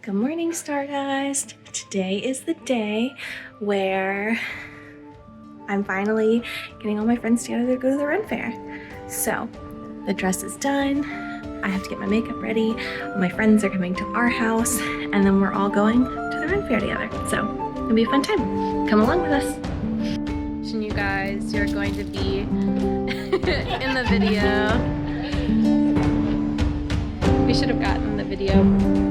Good morning, Stardust. Today is the day where I'm finally getting all my friends together to go to the run fair. So the dress is done. I have to get my makeup ready. My friends are coming to our house and then we're all going to the run fair together. So it'll be a fun time. Come along with us. You guys, you're going to be in the video. We should have gotten the video.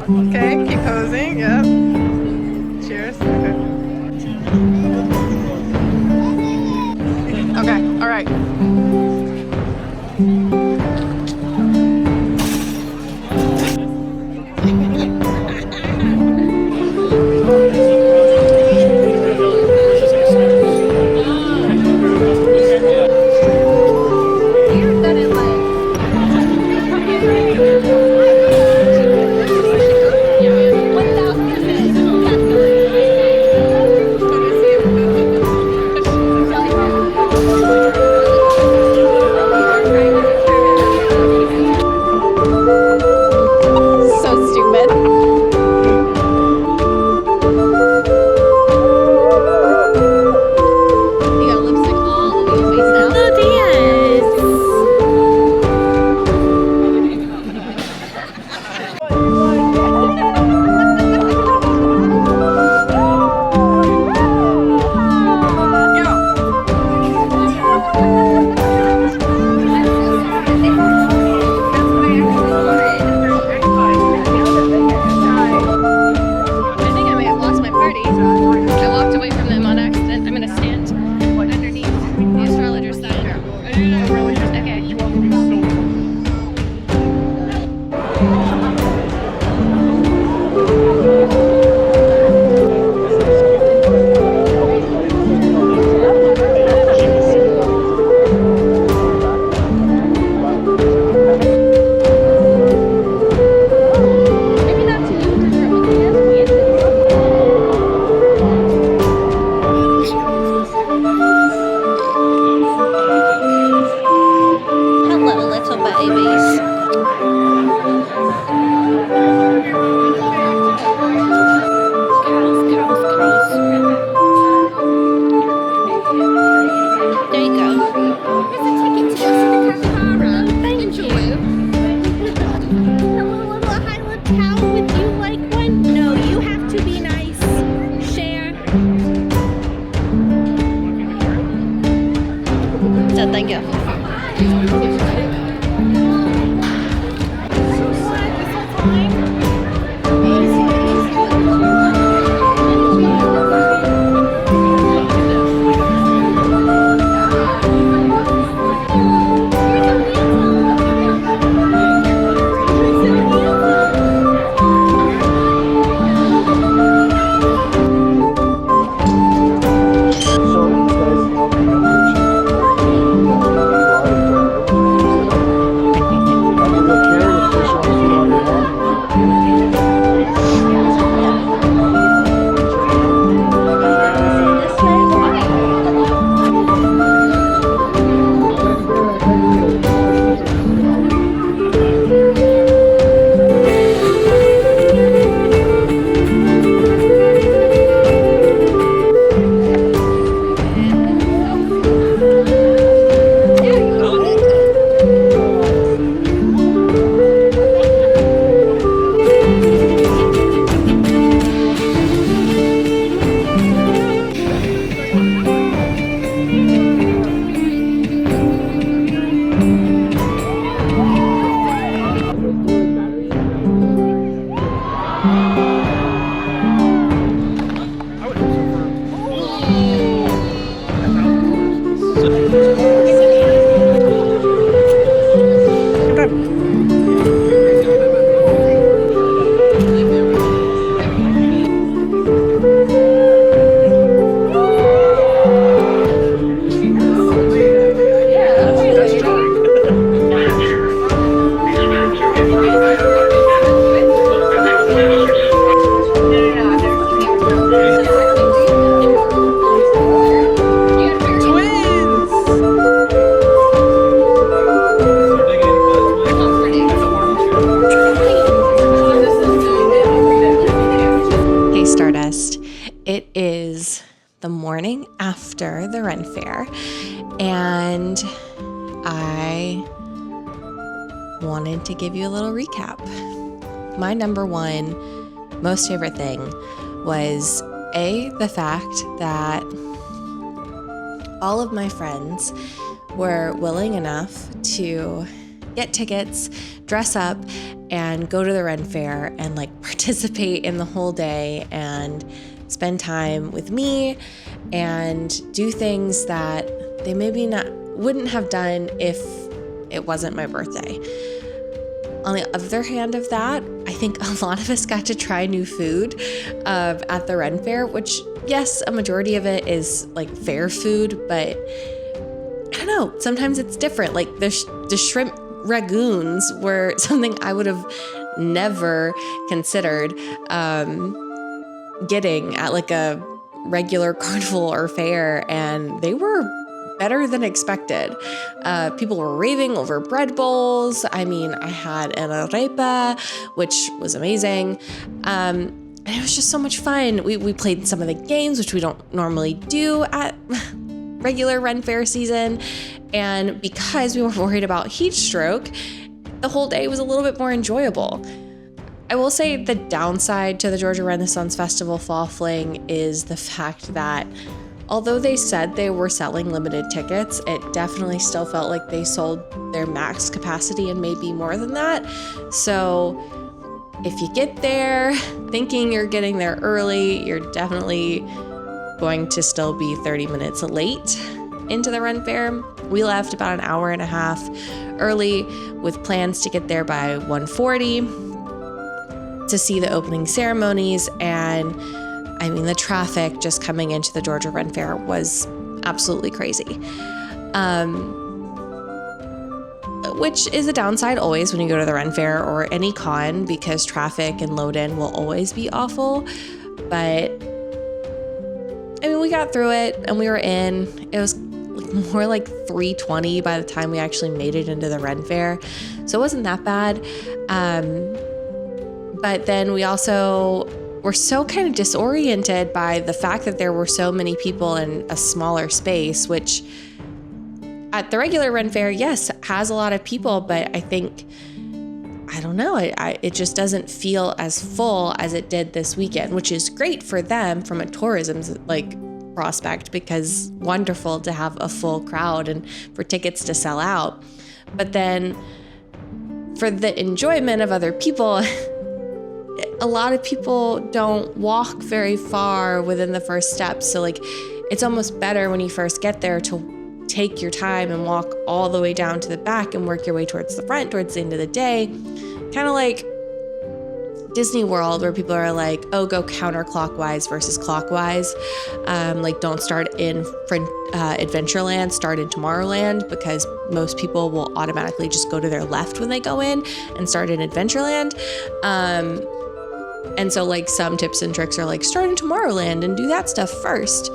Okay, keep posing, yep. Cheers. Okay, all right. morning after the Ren Fair, and I wanted to give you a little recap. My number one most favorite thing was the fact that all of my friends were willing enough to get tickets, dress up, and go to the Ren Fair and like participate in the whole day and spend time with me and do things that they maybe wouldn't have done if it wasn't my birthday. On the other hand of that, I think a lot of us got to try new food at the Ren Fair, which, yes, a majority of it is like fair food, but I don't know, sometimes it's different. Like the shrimp ragoons were something I would have never considered getting at like a regular carnival or fair, and they were better than expected. People were raving over bread bowls. I mean, I had an arepa, which was amazing. And it was just so much fun. We played some of the games, which we don't normally do at regular Ren Fair season. And because we were worried about heat stroke, the whole day was a little bit more enjoyable. I will say the downside to the Georgia Renaissance Festival Fall Fling is the fact that although they said they were selling limited tickets, it definitely still felt like they sold their max capacity and maybe more than that. So if you get there thinking you're getting there early, you're definitely going to still be 30 minutes late into the Ren Fair. We left about an hour and a half early with plans to get there by 1:40 to see the opening ceremonies, and I mean, the traffic just coming into the Georgia Ren Fair was absolutely crazy. Which is a downside always when you go to the Ren Fair or any con, because traffic and load-in will always be awful. But I mean, we got through it and we were in. It was more like 3:20 by the time we actually made it into the Ren Fair. So it wasn't that bad. But then we also were so kind of disoriented by the fact that there were so many people in a smaller space, which at the regular Ren Fair, yes, has a lot of people, but I think, I don't know, it just doesn't feel as full as it did this weekend, which is great for them from a tourism prospect, because wonderful to have a full crowd and for tickets to sell out. But then for the enjoyment of other people, a lot of people don't walk very far within the first steps. So it's almost better when you first get there to take your time and walk all the way down to the back and work your way towards the front towards the end of the day. Kind of like Disney World, where people are like, oh, go counterclockwise versus clockwise. Don't start in Adventureland, start in Tomorrowland, because most people will automatically just go to their left when they go in and start in Adventureland. And so some tips and tricks are start in Tomorrowland and do that stuff first.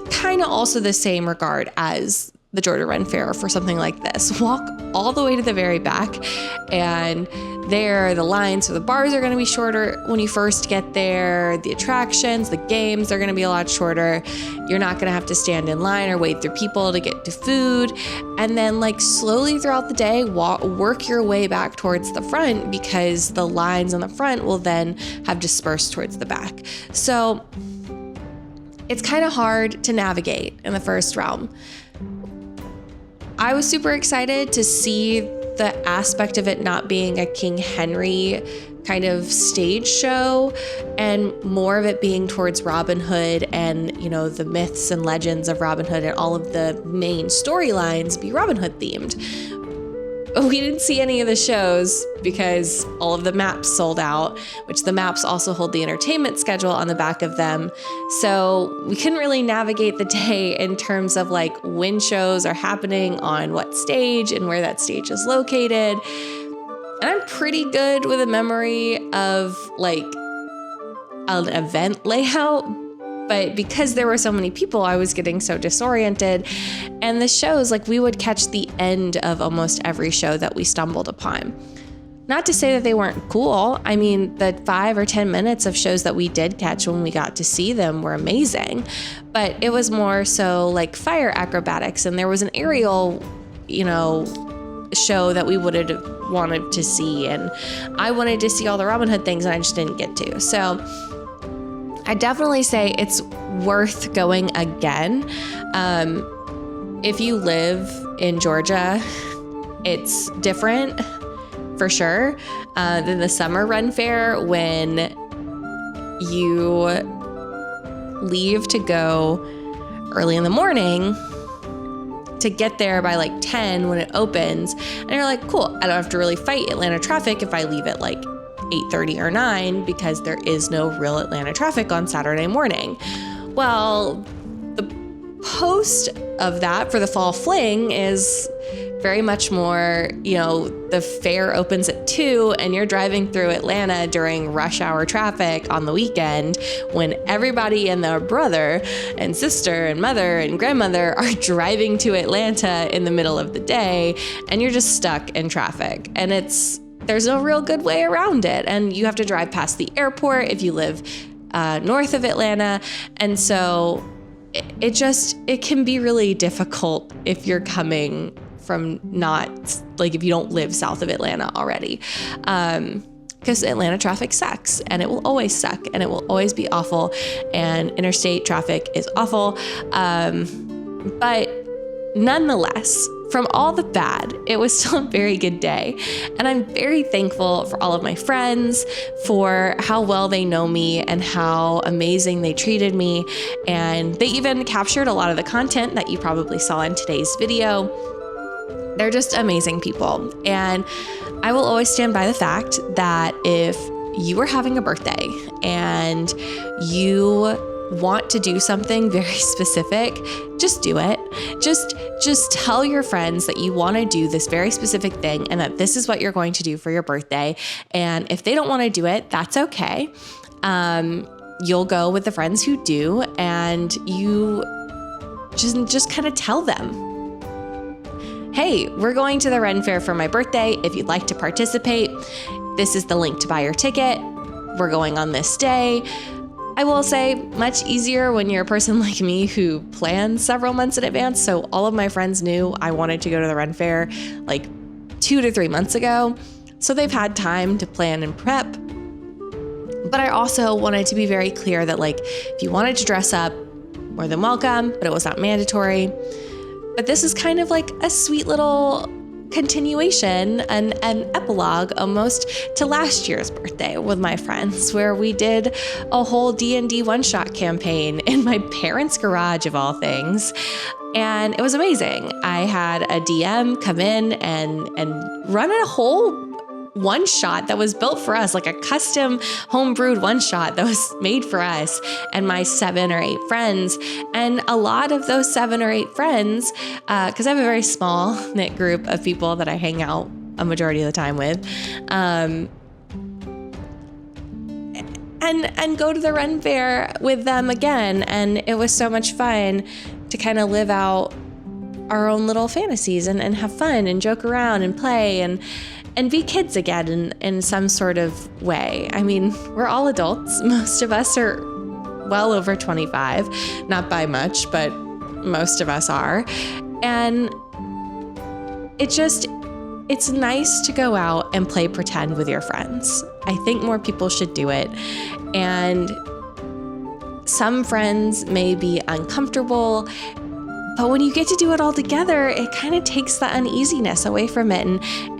Kind of also the same regard as the Georgia Ren Fair for something like this. Walk all the way to the very back, and there the lines for the bars are going to be shorter when you first get there. The attractions, the games are going to be a lot shorter. You're not going to have to stand in line or wait through people to get to food. And then slowly throughout the day, work your way back towards the front, because the lines on the front will then have dispersed towards the back. So it's kind of hard to navigate in the first realm. I was super excited to see the aspect of it not being a King Henry kind of stage show, and more of it being towards Robin Hood and, the myths and legends of Robin Hood, and all of the main storylines be Robin Hood themed. We didn't see any of the shows because all of the maps sold out, which the maps also hold the entertainment schedule on the back of them. So we couldn't really navigate the day in terms of when shows are happening on what stage and where that stage is located. And I'm pretty good with a memory of an event layout, but because there were so many people, I was getting so disoriented. And the shows, we would catch the end of almost every show that we stumbled upon. Not to say that they weren't cool. I mean, the 5 or 10 minutes of shows that we did catch when we got to see them were amazing, but it was more so like fire acrobatics, and there was an aerial, show that we would have wanted to see, and I wanted to see all the Robin Hood things and I just didn't get to. So I definitely say it's worth going again. If you live in Georgia, it's different for sure than the summer Ren Fair, when you leave to go early in the morning to get there by like 10 when it opens, and you're like, cool, I don't have to really fight Atlanta traffic if I leave at like 8:30 or 9, because there is no real Atlanta traffic on Saturday morning. Well, the post of that for the fall fling is very much more, the fair opens at 2 and you're driving through Atlanta during rush hour traffic on the weekend when everybody and their brother and sister and mother and grandmother are driving to Atlanta in the middle of the day, and you're just stuck in traffic. And there's no real good way around it. And you have to drive past the airport if you live north of Atlanta. And so it can be really difficult if you're coming from if you don't live south of Atlanta already. Because Atlanta traffic sucks, and it will always suck, and it will always be awful, and interstate traffic is awful. But nonetheless, from all the bad, it was still a very good day. And I'm very thankful for all of my friends, for how well they know me and how amazing they treated me. And they even captured a lot of the content that you probably saw in today's video. They're just amazing people. And I will always stand by the fact that if you are having a birthday and you want to do something very specific, just do it. Just tell your friends that you want to do this very specific thing and that this is what you're going to do for your birthday. And if they don't want to do it, that's okay. You'll go with the friends who do, and you just kind of tell them, hey, we're going to the Ren Fair for my birthday. If you'd like to participate, this is the link to buy your ticket. We're going on this day. I will say, much easier when you're a person like me who plans several months in advance. So all of my friends knew I wanted to go to the Ren Fair like 2 to 3 months ago. So they've had time to plan and prep. But I also wanted to be very clear that if you wanted to dress up, more than welcome, but it was not mandatory. But this is kind of like a sweet little continuation, an epilogue almost to last year's birthday with my friends, where we did a whole D&D one-shot campaign in my parents' garage of all things. And it was amazing. I had a DM come in and run a whole one shot that was built for us, like a custom homebrewed one shot that was made for us and my 7 or 8 friends. And a lot of those 7 or 8 friends, because I have a very small knit group of people that I hang out a majority of the time with, and go to the Ren Fair with them again. And it was so much fun to kind of live out our own little fantasies and have fun and joke around and play and be kids again in some sort of way. I mean, we're all adults. Most of us are well over 25, not by much, but most of us are. And it's nice to go out and play pretend with your friends. I think more people should do it. And some friends may be uncomfortable, but when you get to do it all together, it kind of takes the uneasiness away from it,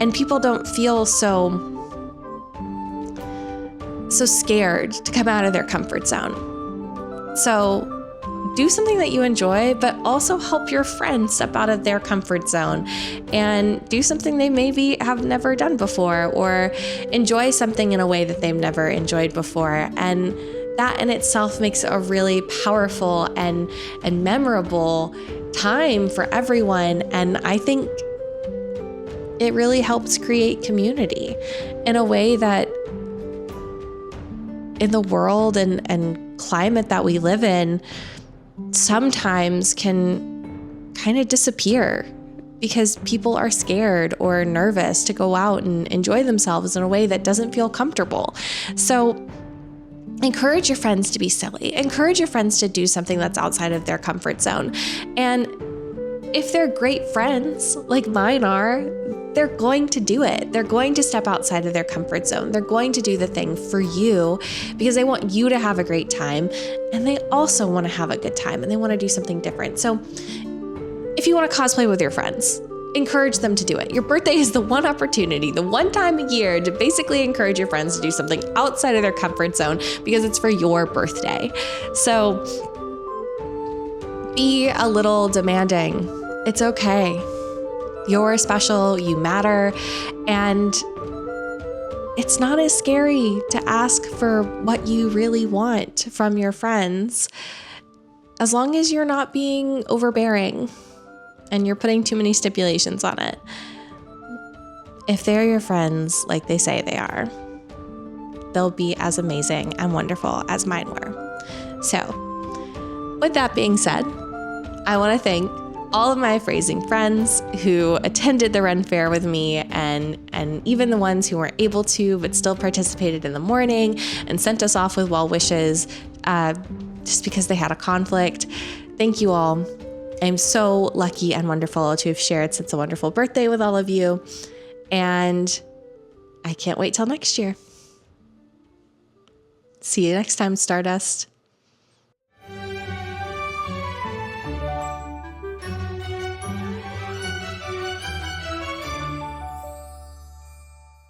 and people don't feel so scared to come out of their comfort zone. So do something that you enjoy, but also help your friends step out of their comfort zone and do something they maybe have never done before, or enjoy something in a way that they've never enjoyed before. And that in itself makes it a really powerful and memorable time for everyone. And I think it really helps create community in a way that in the world and climate that we live in sometimes can kind of disappear because people are scared or nervous to go out and enjoy themselves in a way that doesn't feel comfortable. So encourage your friends to be silly. Encourage your friends to do something that's outside of their comfort zone. And if they're great friends, like mine are, they're going to do it. They're going to step outside of their comfort zone. They're going to do the thing for you because they want you to have a great time. And they also want to have a good time and they want to do something different. So if you want to cosplay with your friends, encourage them to do it. Your birthday is the one opportunity, the one time a year to basically encourage your friends to do something outside of their comfort zone because it's for your birthday. So be a little demanding. It's okay. You're special, you matter, and it's not as scary to ask for what you really want from your friends as long as you're not being overbearing and you're putting too many stipulations on it. If they're your friends like they say they are, they'll be as amazing and wonderful as mine were. So, with that being said, I want to thank all of my phrasing friends who attended the Ren Fair with me and even the ones who weren't able to but still participated in the morning and sent us off with well wishes just because they had a conflict. Thank you all. I'm so lucky and wonderful to have shared such a wonderful birthday with all of you. And I can't wait till next year. See you next time, Stardust.